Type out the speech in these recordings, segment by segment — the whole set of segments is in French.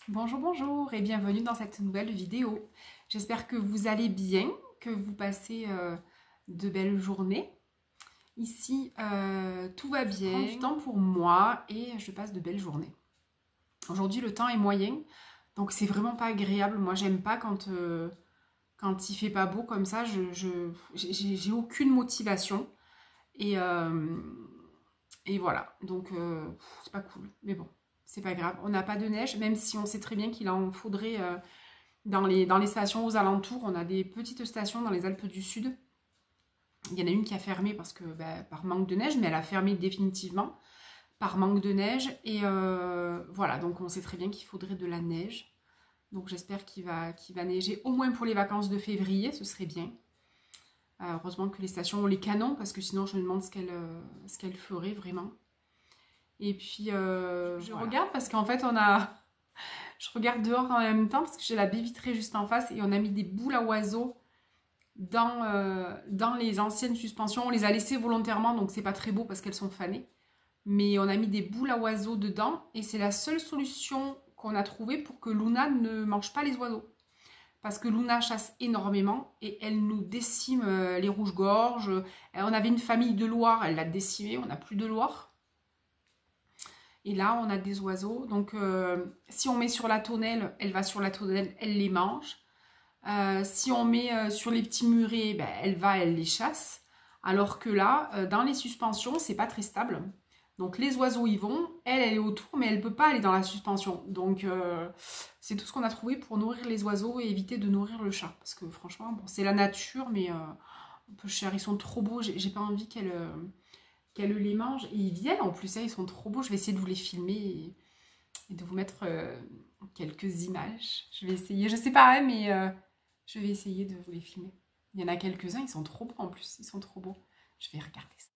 Bonjour, bonjour et bienvenue dans cette nouvelle vidéo. J'espère que vous allez bien, que vous passez de belles journées. Ici, tout va bien. Je prends du temps pour moi et je passe de belles journées. Aujourd'hui, le temps est moyen, donc c'est vraiment pas agréable. Moi, j'aime pas quand il fait pas beau comme ça. J'ai aucune motivation et voilà. Donc, c'est pas cool. Mais bon. C'est pas grave, on n'a pas de neige, même si on sait très bien qu'il en faudrait dans les stations aux alentours. On a des petites stations dans les Alpes du Sud. Il y en a une qui a fermé parce que par manque de neige, mais elle a fermé définitivement par manque de neige. Et voilà, donc on sait très bien qu'il faudrait de la neige. Donc j'espère qu'il va neiger au moins pour les vacances de février, ce serait bien. Heureusement que les stations ont les canons, parce que sinon je me demande ce qu'elle ferait vraiment. Et puis, je regarde parce qu'en fait, je regarde dehors en même temps parce que j'ai la baie vitrée juste en face et on a mis des boules à oiseaux dans les anciennes suspensions. On les a laissées volontairement, donc c'est pas très beau parce qu'elles sont fanées. Mais on a mis des boules à oiseaux dedans et c'est la seule solution qu'on a trouvée pour que Luna ne mange pas les oiseaux. Parce que Luna chasse énormément et elle nous décime les rouges-gorges. On avait une famille de Loire, elle l'a décimée, on n'a plus de Loire. Et là, on a des oiseaux. Donc, si on met sur la tonnelle, elle va sur la tonnelle, elle les mange. Si on met sur les petits murets, elle les chasse. Alors que là, dans les suspensions, c'est pas très stable. Donc, les oiseaux y vont. Elle est autour, mais elle peut pas aller dans la suspension. Donc, c'est tout ce qu'on a trouvé pour nourrir les oiseaux et éviter de nourrir le chat. Parce que franchement, bon, c'est la nature, mais un peu cher. Ils sont trop beaux. J'ai pas envie qu'elle les mange. Et ils viennent en plus, hein, ils sont trop beaux. Je vais essayer de vous les filmer et de vous mettre quelques images. Je vais essayer, je sais pas, hein, mais je vais essayer de vous les filmer. Il y en a quelques-uns, ils sont trop beaux en plus, ils sont trop beaux. Je vais regarder ça.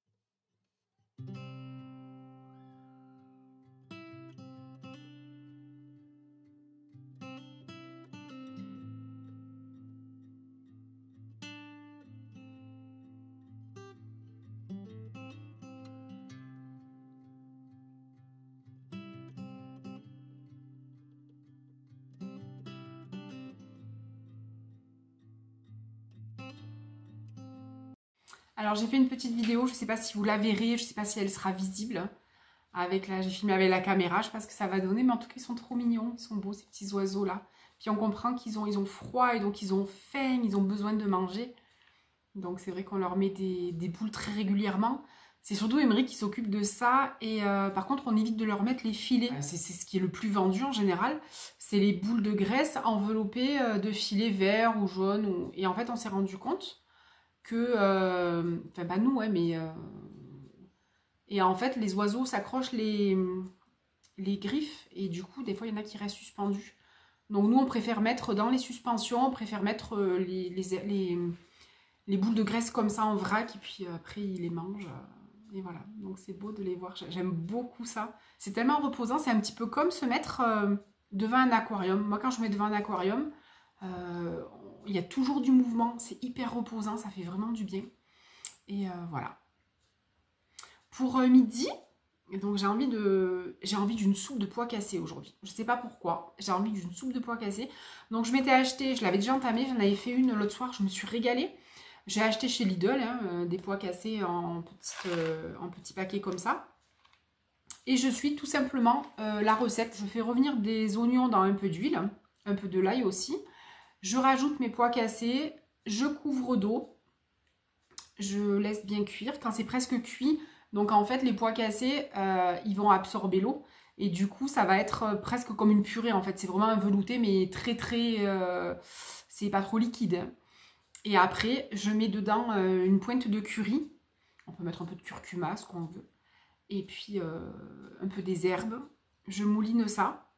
Alors j'ai fait une petite vidéo, je sais pas si vous la verrez, je sais pas si elle sera visible. J'ai filmé avec la caméra, je sais pas ce que ça va donner, mais en tout cas ils sont trop mignons, ils sont beaux ces petits oiseaux là. Puis on comprend qu'ils ont froid et donc ils ont faim, ils ont besoin de manger. Donc c'est vrai qu'on leur met des boules très régulièrement. C'est surtout Emery qui s'occupe de ça. Et par contre, on évite de leur mettre les filets. C'est ce qui est le plus vendu en général. C'est les boules de graisse enveloppées de filets verts ou jaunes. Et en fait, on s'est rendu compte que... Enfin, pas nous, ouais, mais... Et en fait, les oiseaux s'accrochent les griffes. Et du coup, des fois, il y en a qui restent suspendus. Donc nous, on préfère mettre dans les suspensions, on préfère mettre les boules de graisse comme ça en vrac et puis après ils les mangent et voilà, donc c'est beau de les voir, j'aime beaucoup ça, c'est tellement reposant, c'est un petit peu comme se mettre devant un aquarium. Moi quand je mets devant un aquarium il y a toujours du mouvement, c'est hyper reposant, ça fait vraiment du bien et voilà. Pour midi, donc j'ai envie d'une soupe de pois cassés aujourd'hui. Je sais pas pourquoi, j'ai envie d'une soupe de pois cassés. Donc je m'étais acheté, je l'avais déjà entamée, j'en avais fait une l'autre soir, je me suis régalée. J'ai acheté chez Lidl des pois cassés en petits paquets comme ça. Et je suis tout simplement la recette. Je fais revenir des oignons dans un peu d'huile, un peu de l'ail aussi. Je rajoute mes pois cassés, je couvre d'eau, je laisse bien cuire. Quand c'est presque cuit, donc en fait les pois cassés, ils vont absorber l'eau. Et du coup ça va être presque comme une purée en fait. C'est vraiment un velouté mais très c'est pas trop liquide. Et après, je mets dedans une pointe de curry. On peut mettre un peu de curcuma, ce qu'on veut. Et puis, un peu des herbes. Je mouline ça.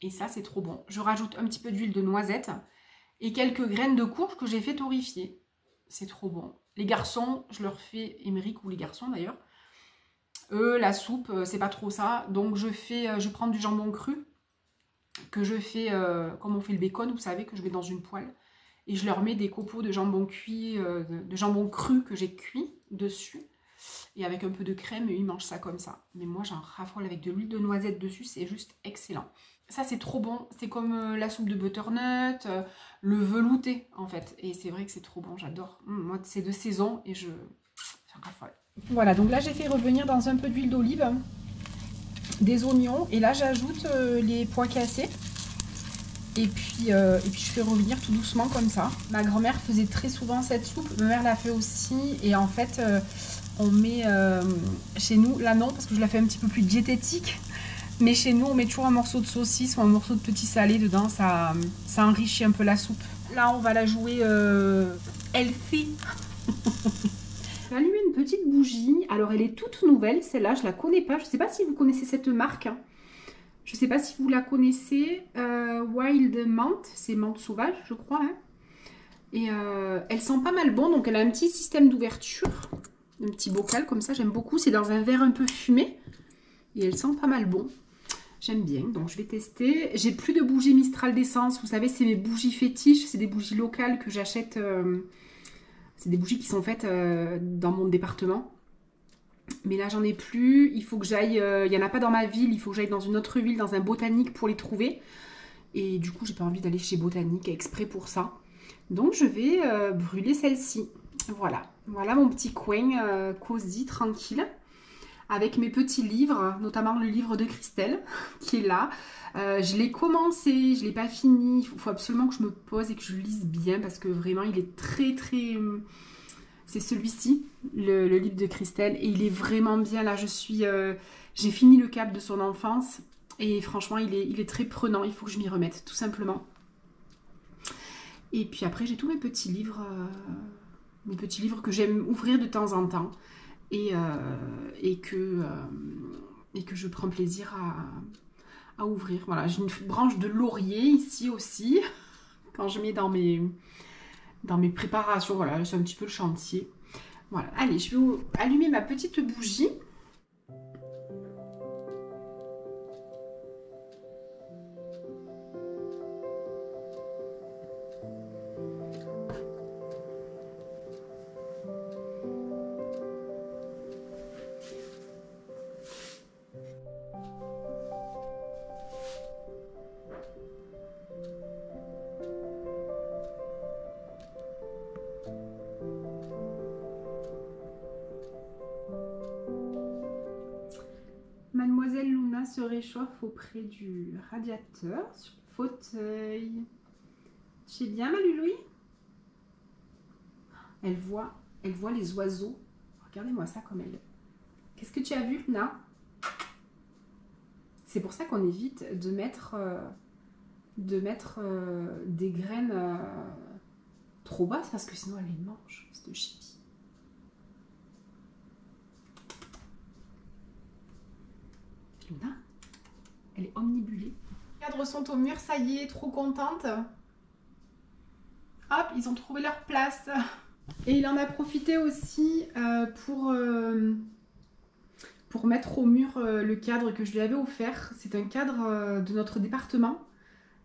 Et ça, c'est trop bon. Je rajoute un petit peu d'huile de noisette et quelques graines de courge que j'ai fait torréfier. C'est trop bon. Les garçons, je leur fais, Émeric ou les garçons d'ailleurs, eux, la soupe, c'est pas trop ça. Donc, je prends du jambon cru que je fais, comme on fait le bacon, vous savez, que je mets dans une poêle. Et je leur mets des copeaux de jambon cuit, de jambon cru que j'ai cuit dessus. Et avec un peu de crème, et ils mangent ça comme ça. Mais moi, j'en raffole avec de l'huile de noisette dessus, c'est juste excellent. Ça, c'est trop bon. C'est comme la soupe de butternut, le velouté, en fait. Et c'est vrai que c'est trop bon, j'adore. Moi, c'est de saison et j'en raffole. Voilà, donc là, j'ai fait revenir dans un peu d'huile d'olive des oignons. Et là, j'ajoute les pois cassés. Et puis je fais revenir tout doucement comme ça. Ma grand-mère faisait très souvent cette soupe. Ma mère l'a fait aussi. Et en fait, on met chez nous, là non, parce que je la fais un petit peu plus diététique. Mais chez nous, on met toujours un morceau de saucisse ou un morceau de petit salé dedans. Ça enrichit un peu la soupe. Là, on va la jouer healthy. J'ai allumé une petite bougie. Alors, elle est toute nouvelle. Celle-là, je la connais pas. Je ne sais pas si vous connaissez cette marque. Je ne sais pas si vous la connaissez. Wild Menthe. C'est menthe sauvage, je crois. Hein. Et elle sent pas mal bon. Donc, elle a un petit système d'ouverture. Un petit bocal comme ça. J'aime beaucoup. C'est dans un verre un peu fumé. Et elle sent pas mal bon. J'aime bien, donc je vais tester. J'ai plus de bougies Mistral d'essence. Vous savez, c'est mes bougies fétiches. C'est des bougies locales que j'achète. C'est des bougies qui sont faites dans mon département. Mais là, j'en ai plus. Il faut que j'aille... Il n'y en a pas dans ma ville. Il faut que j'aille dans une autre ville, dans un botanique pour les trouver. Et du coup, j'ai pas envie d'aller chez Botanique exprès pour ça. Donc, je vais brûler celle-ci. Voilà. Voilà mon petit coin cosy, tranquille. Avec mes petits livres, notamment le livre de Christelle, qui est là. Je l'ai commencé, je ne l'ai pas fini. Il faut absolument que je me pose et que je lise bien, parce que vraiment, il est très, très... C'est celui-ci, le livre de Christelle, et il est vraiment bien. Là, j'ai fini le cap de son enfance, et franchement, il est très prenant. Il faut que je m'y remette, tout simplement. Et puis après, j'ai tous mes petits livres que j'aime ouvrir de temps en temps. Et que je prends plaisir à ouvrir. Voilà, j'ai une branche de laurier ici aussi, quand je mets dans mes préparations. Voilà, c'est un petit peu le chantier. Voilà, allez, je vais allumer ma petite bougie. Mademoiselle Luna se réchauffe auprès du radiateur sur le fauteuil. Tu es bien, Maluloui? Elle voit les oiseaux. Regardez-moi ça comme elle. Qu'est-ce que tu as vu, Luna? C'est pour ça qu'on évite de mettre des graines trop basses, parce que sinon elle les mange, cette chipie. Luna, elle est omnibulée. Les cadres sont au mur, ça y est, trop contente. Hop, ils ont trouvé leur place. Et il en a profité aussi pour mettre au mur le cadre que je lui avais offert. C'est un cadre de notre département,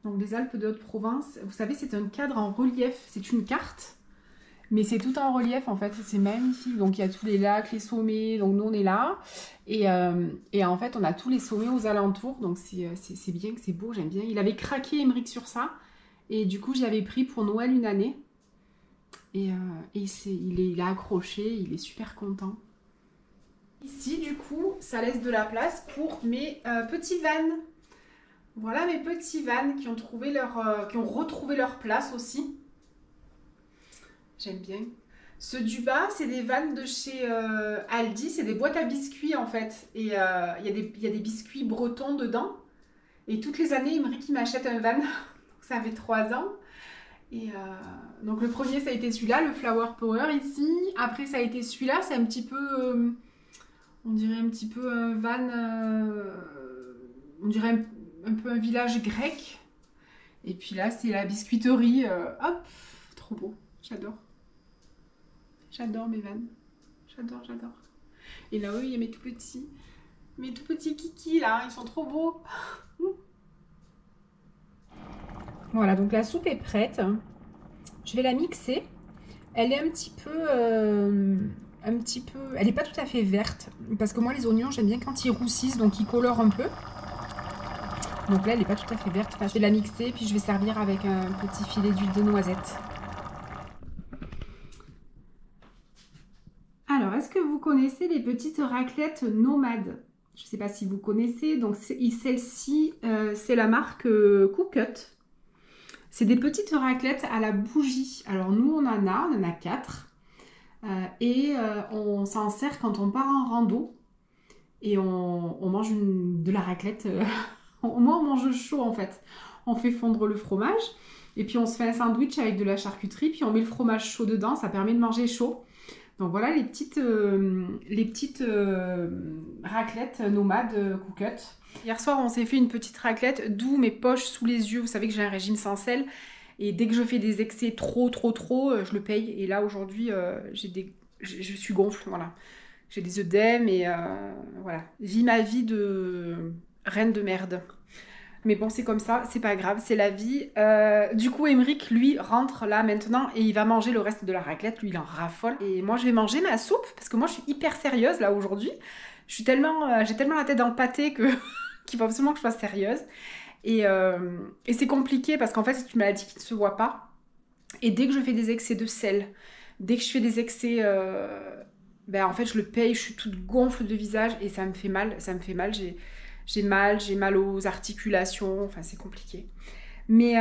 donc des Alpes de Haute-Provence. Vous savez, c'est un cadre en relief, c'est une carte. Mais c'est tout en relief en fait, c'est magnifique. Donc il y a tous les lacs, les sommets, donc nous on est là. Et en fait on a tous les sommets aux alentours, donc c'est bien, c'est beau, j'aime bien. Il avait craqué Émeric sur ça, et du coup j'avais pris pour Noël une année. Et il a accroché, il est super content. Ici du coup ça laisse de la place pour mes petits vannes. Voilà mes petits vannes qui ont retrouvé leur place aussi. J'aime bien. Ceux du bas, c'est des vannes de chez Aldi. C'est des boîtes à biscuits, en fait. Et il y a des biscuits bretons dedans. Et toutes les années, Émeric m'achète un van. Ça fait 3 ans. Et donc, le premier, ça a été celui-là, le Flower Power, ici. Après, ça a été celui-là. C'est un petit peu... on dirait un petit peu un van... on dirait un peu un village grec. Et puis là, c'est la biscuiterie. Hop, trop beau. J'adore. J'adore mes vannes. J'adore, j'adore. Et là-haut, il y a mes tout petits kikis, là. Ils sont trop beaux. Voilà, donc la soupe est prête. Je vais la mixer. Elle est un petit peu... elle n'est pas tout à fait verte. Parce que moi, les oignons, j'aime bien quand ils roussissent, donc ils colorent un peu. Donc là, elle n'est pas tout à fait verte. Enfin, je vais la mixer, puis je vais servir avec un petit filet d'huile de noisette. Alors, est-ce que vous connaissez les petites raclettes nomades? Je ne sais pas si vous connaissez. Donc, celle-ci, c'est la marque Cookut. C'est des petites raclettes à la bougie. Alors, nous, on en a 4. On s'en sert quand on part en rando. Et on mange de la raclette. Moi, on mange chaud, en fait. On fait fondre le fromage. Et puis, on se fait un sandwich avec de la charcuterie. Puis, on met le fromage chaud dedans. Ça permet de manger chaud. Donc voilà les petites raclettes nomades Cookut. Hier soir, on s'est fait une petite raclette, d'où mes poches sous les yeux. Vous savez que j'ai un régime sans sel. Et dès que je fais des excès trop, je le paye. Et là, aujourd'hui, je suis gonfle. Voilà. J'ai des œdèmes et voilà. Vis ma vie de reine de merde. Mais bon, c'est comme ça, c'est pas grave, c'est la vie. Du coup, Émeric, lui, rentre là maintenant et il va manger le reste de la raclette. Lui, il en raffole. Et moi, je vais manger ma soupe parce que moi, je suis hyper sérieuse là aujourd'hui. J'ai tellement la tête dans le pâté qu'il faut absolument que je sois sérieuse. Et c'est compliqué parce qu'en fait, c'est une maladie qui ne se voit pas. Et dès que je fais des excès de sel, dès que je fais des excès... en fait, je le paye, je suis toute gonfle de visage et ça me fait mal. J'ai mal aux articulations, enfin c'est compliqué. Mais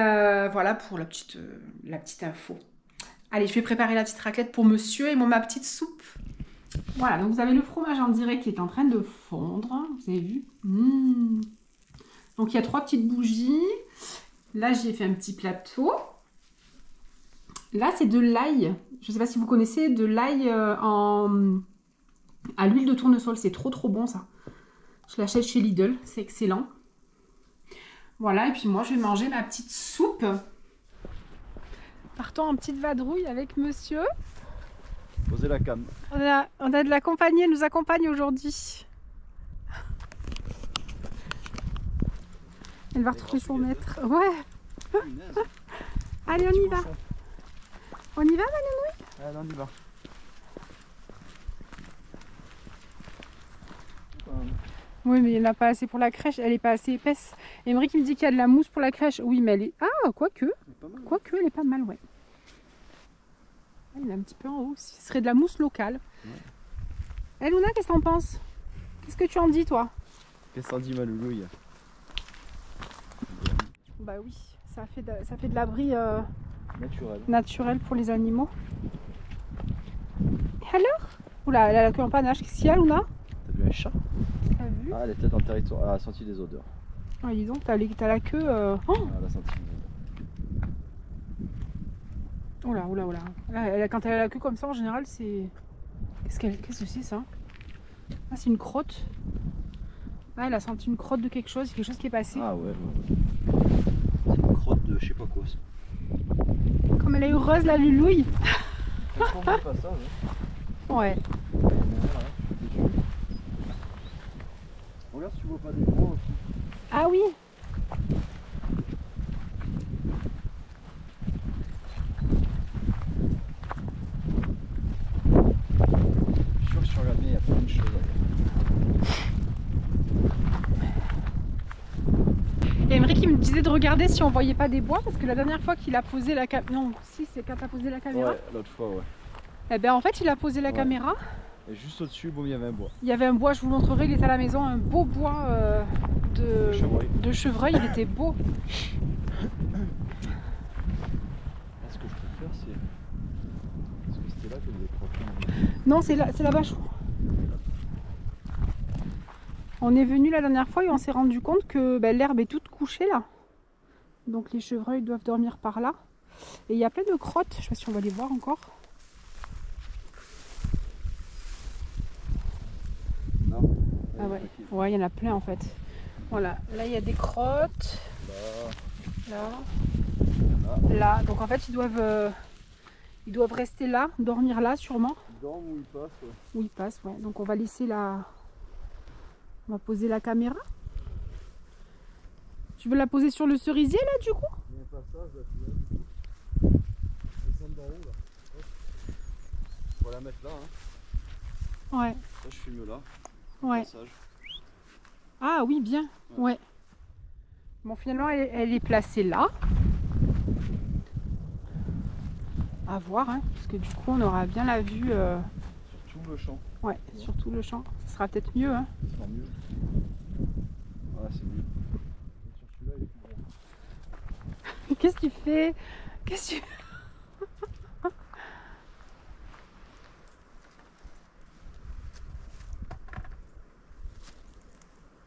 voilà pour la petite info. Allez, je vais préparer la petite raclette pour monsieur et ma petite soupe. Voilà, donc vous avez le fromage en direct qui est en train de fondre. Vous avez vu Donc il y a 3 petites bougies. Là, j'ai fait un petit plateau. Là, c'est de l'ail. Je ne sais pas si vous connaissez de l'ail à l'huile de tournesol. C'est trop bon ça. Je l'achète chez Lidl, c'est excellent. Voilà, et puis moi, je vais manger ma petite soupe. Partons en petite vadrouille avec monsieur. Posez la cam. On a de la compagnie, elle nous accompagne aujourd'hui. Elle va retrouver son maître. Ouais. Allez, on y va. On y va, Manouille? Allez, on y va. Oui, mais il n'y en a pas assez pour la crèche, elle n'est pas assez épaisse. Émeric me dit qu'il y a de la mousse pour la crèche. Oui, mais elle est... Ah, quoique. Quoique, elle est pas mal, ouais. Elle est un petit peu en haut. Ce serait de la mousse locale. Ouais. Luna, qu'est-ce que t'en penses? Qu'est-ce que tu en dis, toi? Qu'est-ce qu'on dit, ma loulouille? Bah oui, ça fait de l'abri naturel pour les animaux. Et alors? Oula, elle a la queue en panache. Qu'est-ce qu'il y a, Luna? T'as vu un chat? T'as vu? Ah, elle est peut-être en territoire. Elle a senti des odeurs. Ah, dis donc, t'as la queue. Oh, elle a senti des odeurs. Oula. Là, quand elle a la queue comme ça, en général, c'est. Qu'est-ce que c'est ça? Ah, c'est une crotte. Ah, elle a senti une crotte de quelque chose qui est passé. Ah ouais. C'est une crotte de je sais pas quoi ça. Comme elle est heureuse, la Lulouille. C'est pour moi pas ça, ouais. Regarde si tu vois pas des bois aussi. Ah oui. Je suis sûr que si tu regardes bien, il y a plein de choses à voir. Émeric il me disait de regarder si on voyait pas des bois parce que la dernière fois qu'il a posé la caméra. Non, si c'est quand tu as posé la caméra. Ouais, l'autre fois, ouais. Eh bien en fait il a posé la caméra. Et juste au-dessus, bon, il y avait un bois. Il y avait un bois, je vous montrerai, il était à la maison, un beau bois de chevreuil, il était beau. Ce que je peux faire, c'est. Est-ce que c'était là que vous avez prochain? Non, c'est là-bas, je crois. On est venu la dernière fois et on s'est rendu compte que l'herbe est toute couchée là. Donc les chevreuils doivent dormir par là. Et il y a plein de crottes, je ne sais pas si on va les voir encore. Non. Ah ouais, il y en a plein en fait. Voilà, là il y a des crottes. Là. Donc en fait ils doivent rester là, dormir là sûrement. Ils dorment ou ils passent, ouais. Où ils passent, ouais. Donc on va laisser la... On va poser la caméra. Tu veux la poser sur le cerisier là du coup? Il y a un passage là, tu vois. Descendre d'en haut là. On va la mettre là, hein. Ouais. Là je filme là. Ouais. Passage. Ah oui, bien. Ouais. Bon, finalement, elle est placée là. À voir, hein, parce que du coup, on aura bien la vue. Sur tout le champ. Ouais, sur tout le champ. Ça sera peut-être mieux. Hein. Ça sera mieux. Ah, c'est mieux. Sur celui-là, il est plus grand. Qu'est-ce que tu fais? Qu'est-ce que tu...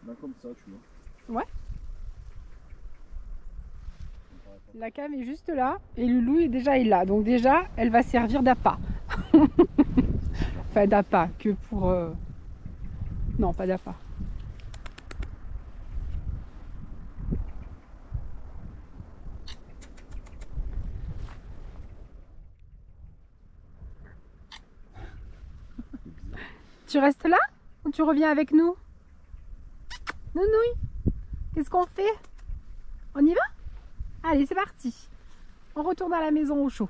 Là, comme ça, tu vois. Ouais. La cam est juste là et Loulou est déjà là. Donc déjà, elle va servir d'appât. Enfin, d'appât, que pour... Non, pas d'appât. Tu restes là ou tu reviens avec nous? Nounouille, qu'est-ce qu'on fait? On y va? Allez, c'est parti. On retourne à la maison au chaud.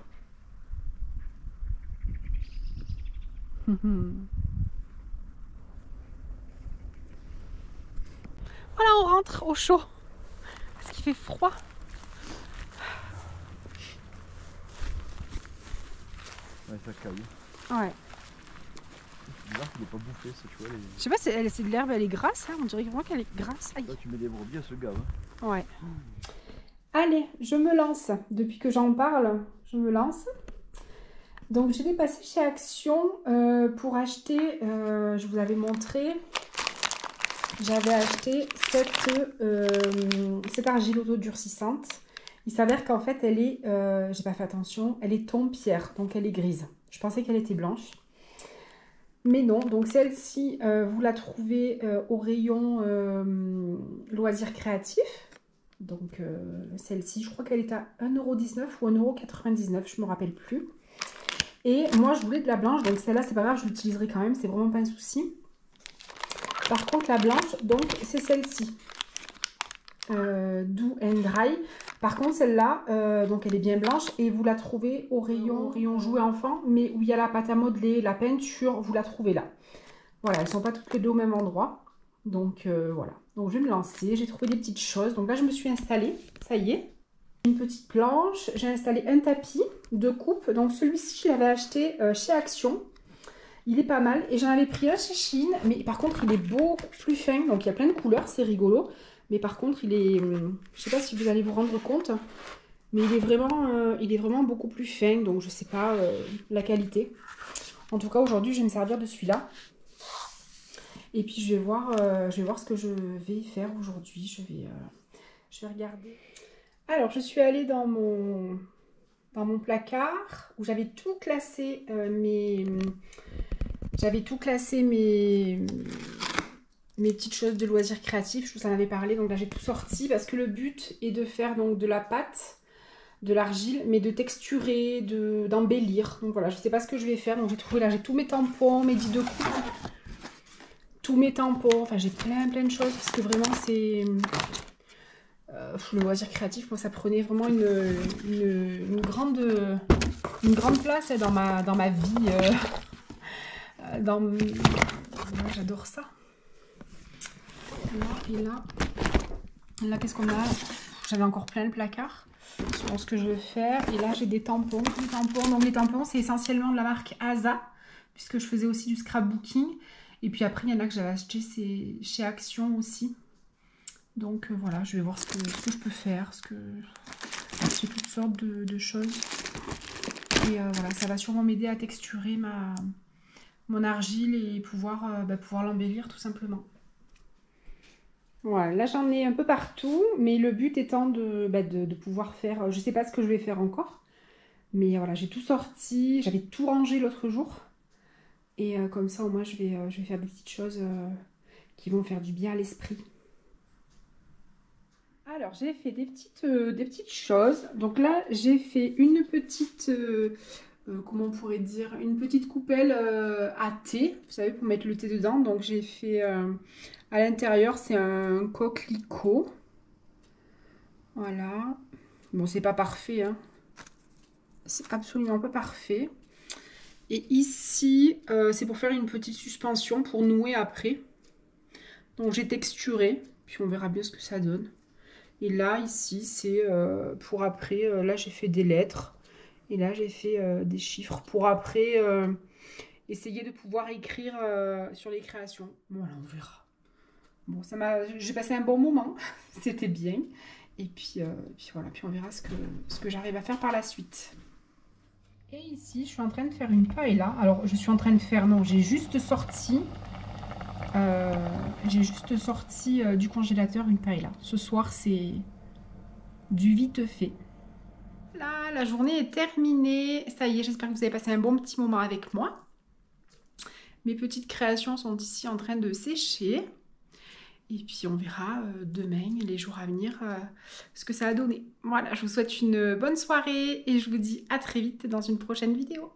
Voilà, on rentre au chaud. Parce qu'il fait froid. Ouais, ça caille. Ouais. C'est bizarre qu'il n'est pas bouffé, ça, tu vois. Les... Je sais pas, c'est de l'herbe, elle est grasse. Hein. On dirait vraiment qu'elle est grasse. Aïe. Toi, tu mets des brebis à ce gars. Hein. Ouais. Allez, je me lance. Depuis que j'en parle, je me lance. Donc, j'étais passée chez Action pour acheter, je vous avais montré, j'avais acheté cette argile auto-durcissante. Il s'avère qu'en fait, elle est, j'ai pas fait attention, elle est ton pierre, donc elle est grise. Je pensais qu'elle était blanche. Mais non, donc celle-ci, vous la trouvez au rayon loisirs créatifs. Donc celle-ci, je crois qu'elle est à 1,19 € ou 1,99 €, je ne me rappelle plus. Et moi, je voulais de la blanche, donc celle-là, c'est pas grave, je l'utiliserai quand même, c'est vraiment pas un souci. Par contre, la blanche, donc, c'est celle-ci. Do and Dry. Par contre, celle-là, donc elle est bien blanche et vous la trouvez au rayon jouets enfants, mais où il y a la pâte à modeler, la peinture, vous la trouvez là. Voilà, elles ne sont pas toutes les deux au même endroit. Donc voilà, donc je vais me lancer, j'ai trouvé des petites choses. Donc là, je me suis installée, ça y est. Une petite planche, j'ai installé un tapis de coupe. Donc celui-ci, je l'avais acheté chez Action. Il est pas mal et j'en avais pris un chez Shein, mais par contre, il est beaucoup plus fin. Donc il y a plein de couleurs, c'est rigolo. Mais par contre, il est, je sais pas si vous allez vous rendre compte, mais il est vraiment beaucoup plus fin. Donc je sais pas la qualité. En tout cas, aujourd'hui, je vais me servir de celui-là. Et puis je vais voir ce que je vais faire aujourd'hui. Je vais regarder. Alors, je suis allée dans mon placard où j'avais tout classé mes petites choses de loisirs créatifs. Je vous en avais parlé, donc là j'ai tout sorti parce que le but est de faire donc de la pâte, de l'argile, mais de texturer, d'embellir. Donc voilà, je ne sais pas ce que je vais faire. Donc j'ai trouvé là, j'ai tous mes tampons, mes dits de coupe, tous mes tampons. Enfin, j'ai plein de choses parce que vraiment c'est... le loisir créatif, moi ça prenait vraiment une grande place dans ma vie. Ouais, j'adore ça. Là qu'est-ce qu'on a? J'avais encore plein de placards sur ce que je veux faire. Et là j'ai des tampons. Donc les tampons c'est essentiellement de la marque Asa, puisque je faisais aussi du scrapbooking. Et puis après il y en a que j'avais acheté chez Action aussi. Donc voilà, je vais voir ce que je peux faire, j'ai toutes sortes de choses. Et voilà, ça va sûrement m'aider à texturer mon argile et pouvoir l'embellir tout simplement. Voilà, là j'en ai un peu partout, mais le but étant de pouvoir faire, je ne sais pas ce que je vais faire encore, mais voilà, j'ai tout sorti, j'avais tout rangé l'autre jour. Et comme ça au moins je vais faire des petites choses qui vont faire du bien à l'esprit. Alors, j'ai fait des petites choses. Donc là, j'ai fait une petite, comment on pourrait dire, une petite coupelle à thé, vous savez, pour mettre le thé dedans. Donc j'ai fait, à l'intérieur, c'est un coquelicot. Voilà. Bon, c'est pas parfait, hein. C'est absolument pas parfait. Et ici, c'est pour faire une petite suspension pour nouer après. Donc j'ai texturé, puis on verra bien ce que ça donne. Et là, ici, c'est pour après. Là, j'ai fait des lettres. Et là, j'ai fait des chiffres pour après essayer de pouvoir écrire sur les créations. Voilà, on verra. Bon, j'ai passé un bon moment. C'était bien. Et puis voilà, puis on verra ce que j'arrive à faire par la suite. Et ici, je suis en train de faire une paella. Alors, je suis en train de faire, non, j'ai juste sorti du congélateur une paella. Ce soir, c'est du vite fait. Là, la journée est terminée. Ça y est, j'espère que vous avez passé un bon petit moment avec moi. Mes petites créations sont ici en train de sécher. Et puis on verra demain, les jours à venir, ce que ça a donné. Voilà, je vous souhaite une bonne soirée et je vous dis à très vite dans une prochaine vidéo.